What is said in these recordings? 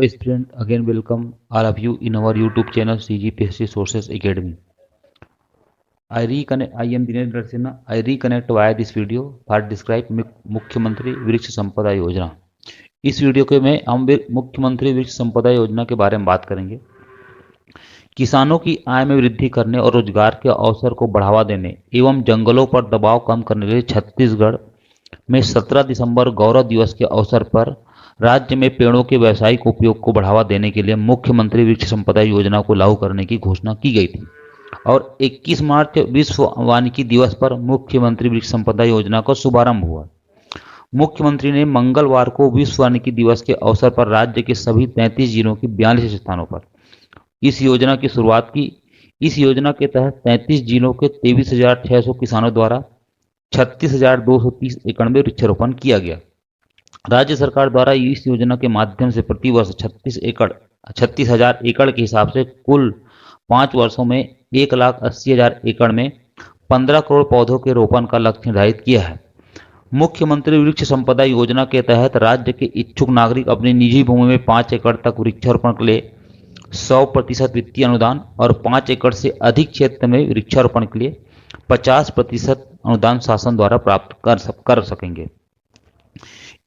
Student, again welcome all of you in our YouTube channel CGPSC Sources Academy. I am Dinesh Darsena. I reconnect via this video for describe मुख्यमंत्री वृक्ष संपदा योजना। इस video के में हम मुख्यमंत्री वृक्ष संपदा योजना के बारे में बात करेंगे। किसानों की आय में वृद्धि करने और रोजगार के अवसर को बढ़ावा देने एवं जंगलों पर दबाव कम करने के लिए छत्तीसगढ़ में 17 दिसंबर गौरव दिवस के अवसर पर राज्य में पेड़ों के व्यावसायिक उपयोग को बढ़ावा देने के लिए मुख्यमंत्री वृक्ष संपदा योजना को लागू करने की घोषणा की गई थी और 21 मार्च विश्व वानिकी दिवस पर मुख्यमंत्री वृक्ष संपदा योजना का शुभारंभ हुआ। मुख्यमंत्री ने मंगलवार को विश्व वानिकी दिवस के अवसर पर राज्य के सभी 33 जिलों की 42 स्थानों पर इस योजना की शुरुआत की। इस योजना के तहत 33 जिलों के 23,600 किसानों द्वारा 36,230 एकड़ में वृक्षारोपण किया गया। राज्य सरकार द्वारा इस योजना के माध्यम से प्रति वर्ष 36,000 एकड़ के हिसाब से कुल 5 वर्षों में 1,80,000 एकड़ में 15 करोड़ पौधों के रोपण का लक्ष्य निर्धारित किया है। मुख्यमंत्री वृक्ष संपदा योजना के तहत राज्य के इच्छुक नागरिक अपनी निजी भूमि में 5 एकड़ तक वृक्षारोपण के लिए 100% वित्तीय अनुदान और 5 एकड़ से अधिक क्षेत्र में वृक्षारोपण के लिए 50% अनुदान शासन द्वारा प्राप्त कर सकेंगे।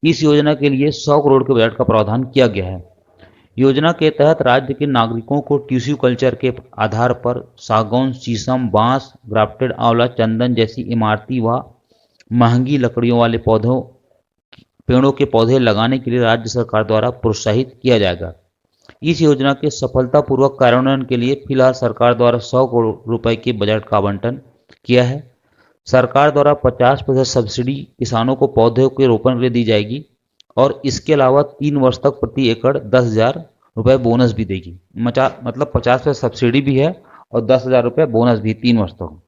इस योजना के लिए 100 करोड़ के बजट का प्रावधान किया गया है। योजना के तहत राज्य के नागरिकों को टिश्यू कल्चर के आधार पर सागौन, शीशम, बांस, ग्राफ्टेड आंवला, चंदन जैसी इमारती व महंगी लकड़ियों वाले पेड़ों के पौधे लगाने के लिए राज्य सरकार द्वारा प्रोत्साहित किया जाएगा। इस योजना के सफलतापूर्वक कार्यान्वयन के लिए फिलहाल सरकार द्वारा 100 करोड़ रुपए के बजट का आवंटन किया है। सरकार द्वारा 50% सब्सिडी किसानों को पौधों के रोपण के लिए दी जाएगी और इसके अलावा 3 वर्ष तक प्रति एकड़ 10,000 रुपये बोनस भी देगी। मतलब 50% सब्सिडी भी है और 10,000 रुपये बोनस भी 3 वर्ष तक।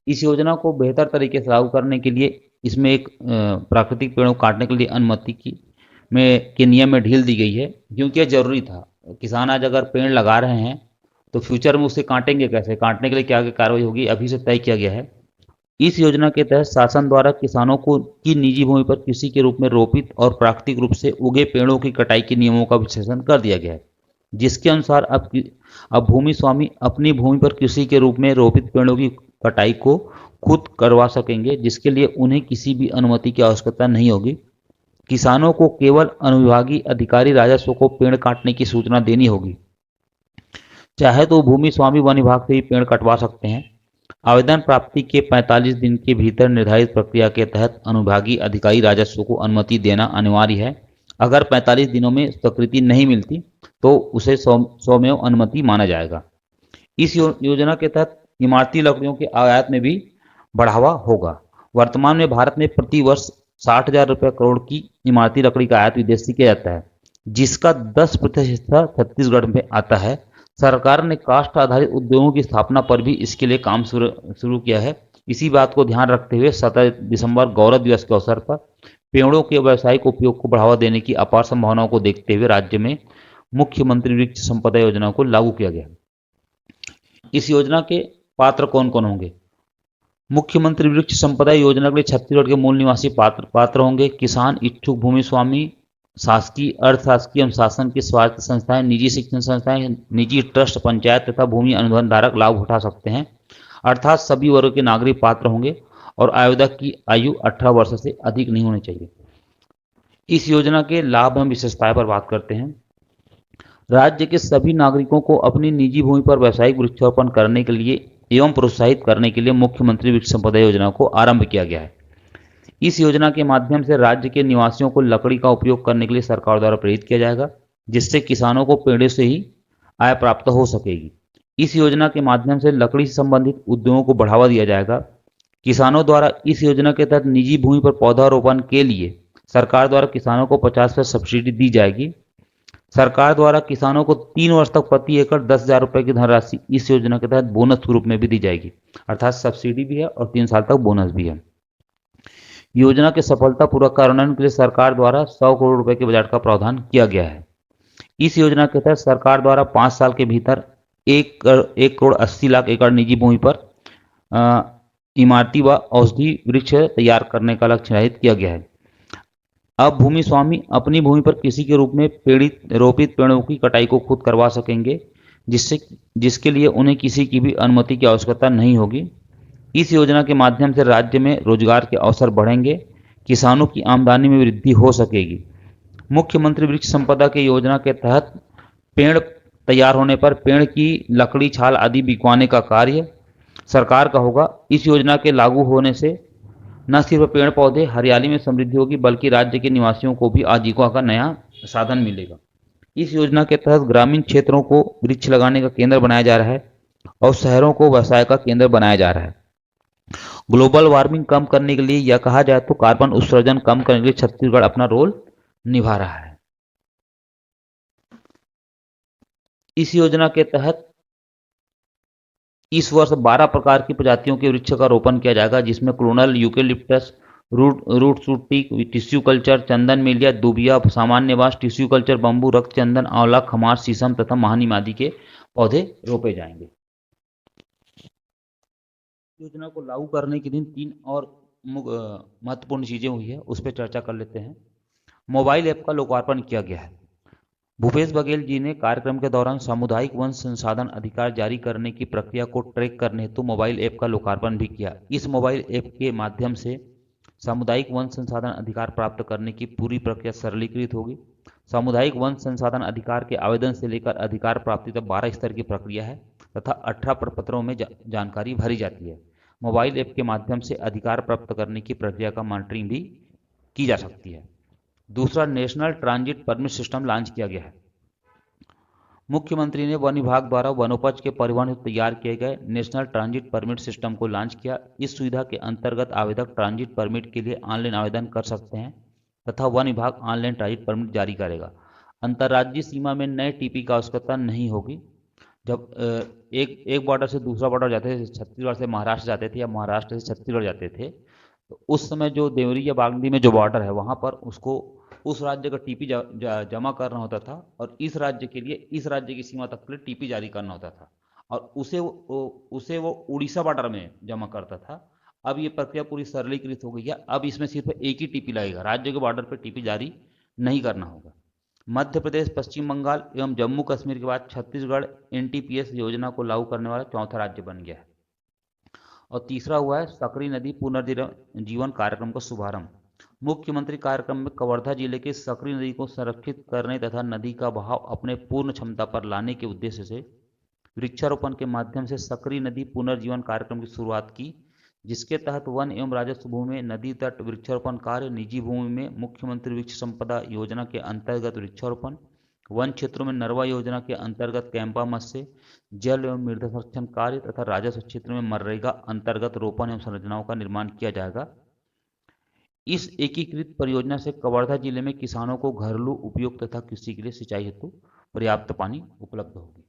इस योजना को बेहतर तरीके से लागू करने के लिए इसमें एक प्राकृतिक पेड़ों को काटने के लिए अनुमति के नियम में ढील दी गई है, क्योंकि यह जरूरी था। किसान आज अगर पेड़ लगा रहे हैं तो फ्यूचर में उसे काटेंगे कैसे, काटने के लिए क्या कार्रवाई होगी, अभी से तय किया गया है। इस योजना के तहत शासन द्वारा किसानों को की निजी भूमि पर कृषि के रूप में रोपित और प्राकृतिक रूप से उगे पेड़ों की कटाई के नियमों का विश्लेषण कर दिया गया है, जिसके अनुसार अब भूमि स्वामी अपनी भूमि पर कृषि के रूप में रोपित पेड़ों की कटाई को खुद करवा सकेंगे, जिसके लिए उन्हें किसी भी अनुमति की आवश्यकता नहीं होगी। किसानों को केवल अनुविभागीय अधिकारी राजस्व को पेड़ काटने की सूचना देनी होगी। चाहे तो भूमि स्वामी वन विभाग से भी पेड़ कटवा सकते हैं। आवेदन प्राप्ति के 45 दिन के भीतर निर्धारित प्रक्रिया के तहत अनुविभागीय अधिकारी राजस्व को अनुमति देना अनिवार्य है। अगर 45 दिनों में स्वीकृति नहीं मिलती तो उसे स्वमेव अनुमति माना जाएगा। इस योजना के तहत इमारती लकड़ियों के आयात में भी बढ़ावा होगा। वर्तमान में भारत में प्रति वर्ष 60,000 रुपये करोड़ की इमारती लकड़ी का आयात विदेश से किया जाता है, जिसका 10% हिस्सा छत्तीसगढ़ में आता है। सरकार ने काष्ठ आधारित उद्योगों की स्थापना पर भी इसके लिए काम शुरू किया है। इसी बात को ध्यान रखते हुए 17 दिसंबर गौरव दिवस के अवसर पर पेड़ों के व्यावसायिक उपयोग को बढ़ावा देने की अपार संभावनाओं को देखते हुए राज्य में मुख्यमंत्री वृक्ष संपदा योजना को लागू किया गया। इस योजना के पात्र कौन कौन होंगे? मुख्यमंत्री वृक्ष संपदा योजना के लिए छत्तीसगढ़ के मूल निवासी पात्र होंगे। किसान, इच्छुक भूमि स्वामी, शासकीय, अर्धशासकीय एवं शासन की स्वायत्त संस्थाएं, निजी शिक्षण संस्थाएं, निजी ट्रस्ट, पंचायत तथा भूमि अनुबंध धारक लाभ उठा सकते हैं। अर्थात सभी वर्ग के नागरिक पात्र होंगे और आवेदक की आयु 18 वर्ष से अधिक नहीं होनी चाहिए। इस योजना के लाभ एवं विशेषताएं पर बात करते हैं। राज्य के सभी नागरिकों को अपनी निजी भूमि पर व्यावसायिक वृक्षारोपण करने के लिए एवं प्रोत्साहित करने के लिए मुख्यमंत्री वृक्ष संपदा योजना को आरंभ किया गया है। इस योजना के माध्यम से राज्य के निवासियों को लकड़ी का उपयोग करने के लिए सरकार द्वारा प्रेरित किया जाएगा, जिससे किसानों को पेड़ों से ही आय प्राप्त हो सकेगी। इस योजना के माध्यम से लकड़ी से संबंधित उद्योगों को बढ़ावा दिया जाएगा। किसानों द्वारा इस योजना के तहत निजी भूमि पर पौधारोपण के लिए सरकार द्वारा किसानों को 50% सब्सिडी दी जाएगी। सरकार द्वारा किसानों को 3 वर्ष तक प्रति एकड़ 10,000 रुपये की धनराशि इस योजना के तहत बोनस के रूप में भी दी जाएगी। अर्थात सब्सिडी भी है और 3 साल तक बोनस भी है। योजना के सफलतापूर्वक कार्यान्वयन के लिए सरकार द्वारा 100 करोड़ रुपए के बजट का प्रावधान किया गया है। इस योजना के तहत सरकार द्वारा 5 साल के भीतर 1,80,00,000 एकड़ निजी भूमि पर इमारती व औषधि वृक्ष तैयार करने का लक्ष्य निर्धारित किया गया है। अब भूमि स्वामी अपनी भूमि पर किसी के रूप में रोपित पेड़ों की कटाई को खुद करवा सकेंगे, जिससे जिसके लिए उन्हें किसी की भी अनुमति की आवश्यकता नहीं होगी। इस योजना के माध्यम से राज्य में रोजगार के अवसर बढ़ेंगे, किसानों की आमदनी में वृद्धि हो सकेगी। मुख्यमंत्री वृक्ष संपदा के योजना के तहत पेड़ तैयार होने पर पेड़ की लकड़ी, छाल आदि बिकवाने का कार्य सरकार का होगा। इस योजना के लागू होने से न सिर्फ पेड़ पौधे हरियाली में समृद्धि होगी, बल्कि राज्य के निवासियों को भी आजीविका का नया साधन मिलेगा। इस योजना के तहत ग्रामीण क्षेत्रों को वृक्ष लगाने का केंद्र बनाया जा रहा है और शहरों को व्यवसाय का केंद्र बनाया जा रहा है। ग्लोबल वार्मिंग कम करने के लिए, या कहा जाए तो कार्बन उत्सर्जन कम करने के लिए, छत्तीसगढ़ अपना रोल निभा रहा है। इस योजना के तहत इस वर्ष 12 प्रकार की प्रजातियों के वृक्ष का रोपण किया जाएगा, जिसमें clonal, eucalyptus, root suit teak, tissue culture, चंदन, मेलिया, दुबिया, सामान्य बांस, टिश्यू कल्चर, बंबू, रक्त चंदन, आंवला, खमार, शीशम तथा महानीम आदि के पौधे रोपे जाएंगे। योजना को लागू करने के दिन 3 और महत्वपूर्ण चीजें हुई है, उस पर चर्चा कर लेते हैं। मोबाइल ऐप का लोकार्पण किया गया है। भूपेश बघेल जी ने कार्यक्रम के दौरान सामुदायिक वन संसाधन अधिकार जारी करने की प्रक्रिया को ट्रैक करने हेतु मोबाइल ऐप का लोकार्पण भी किया। इस मोबाइल ऐप के माध्यम से सामुदायिक वन संसाधन अधिकार प्राप्त करने की पूरी प्रक्रिया सरलीकृत होगी। सामुदायिक वन संसाधन अधिकार के आवेदन से लेकर अधिकार प्राप्ति तक 12 स्तर की प्रक्रिया है तथा 18 प्रपत्रों में जानकारी भरी जाती है। मोबाइल ऐप के माध्यम से अधिकार प्राप्त करने की प्रक्रिया का मॉनिटरिंग भी की जा सकती है। दूसरा, national transit permit system launch किया गया है। मुख्यमंत्री ने वन विभाग द्वारा वनोपज के परिवहन हेतु तैयार किए गए नेशनल ट्रांजिट परमिट सिस्टम को लॉन्च किया। इस सुविधा के अंतर्गत आवेदक ट्रांजिट परमिट के लिए ऑनलाइन आवेदन कर सकते हैं तथा वन विभाग ऑनलाइन ट्रांजिट परमिट जारी करेगा। अंतर्राज्यीय सीमा में नए टीपी की आवश्यकता नहीं होगी। जब एक बॉर्डर से दूसरा बॉर्डर जाते थे, छत्तीसगढ़ से महाराष्ट्र जाते थे या महाराष्ट्र से छत्तीसगढ़ जाते थे, तो उस समय जो देवरी या बागनदी में जो बॉर्डर है, वहाँ पर उसको उस राज्य का टीपी जमा करना होता था और इस राज्य के लिए, इस राज्य की सीमा तक के लिए टीपी जारी करना होता था और उसे वो उड़ीसा बॉर्डर में जमा करता था। अब ये प्रक्रिया पूरी सरलीकृत हो गई है। अब इसमें सिर्फ एक ही टीपी लगेगा, राज्य के बॉर्डर पर टीपी जारी नहीं करना होगा। मध्य प्रदेश, पश्चिम बंगाल एवं जम्मू कश्मीर के बाद छत्तीसगढ़ एनटीपीएस योजना को लागू करने वाला चौथा राज्य बन गया है। और तीसरा हुआ है सकरी नदी पुनर्जीवन कार्यक्रम का शुभारंभ। मुख्यमंत्री कार्यक्रम में कवर्धा जिले के सकरी नदी को संरक्षित करने तथा नदी का बहाव अपने पूर्ण क्षमता पर लाने के उद्देश्य से वृक्षारोपण के माध्यम से सकरी नदी पुनर्जीवन कार्यक्रम की शुरुआत की, जिसके तहत वन एवं राजस्व भूमि में नदी तट वृक्षारोपण कार्य, निजी भूमि में मुख्यमंत्री वृक्ष संपदा योजना के अंतर्गत वृक्षारोपण, वन क्षेत्रों में नरवा योजना के अंतर्गत कैंपा मत्स्य, जल एवं मृदा संरक्षण कार्य तथा राजस्व क्षेत्र में मनरेगा अंतर्गत रोपण एवं संरचनाओं का निर्माण किया जाएगा। इस एकीकृत परियोजना से कवर्धा जिले में किसानों को घरेलू उपयोग तथा कृषि के लिए सिंचाई हेतु पर्याप्त पानी उपलब्ध होगी।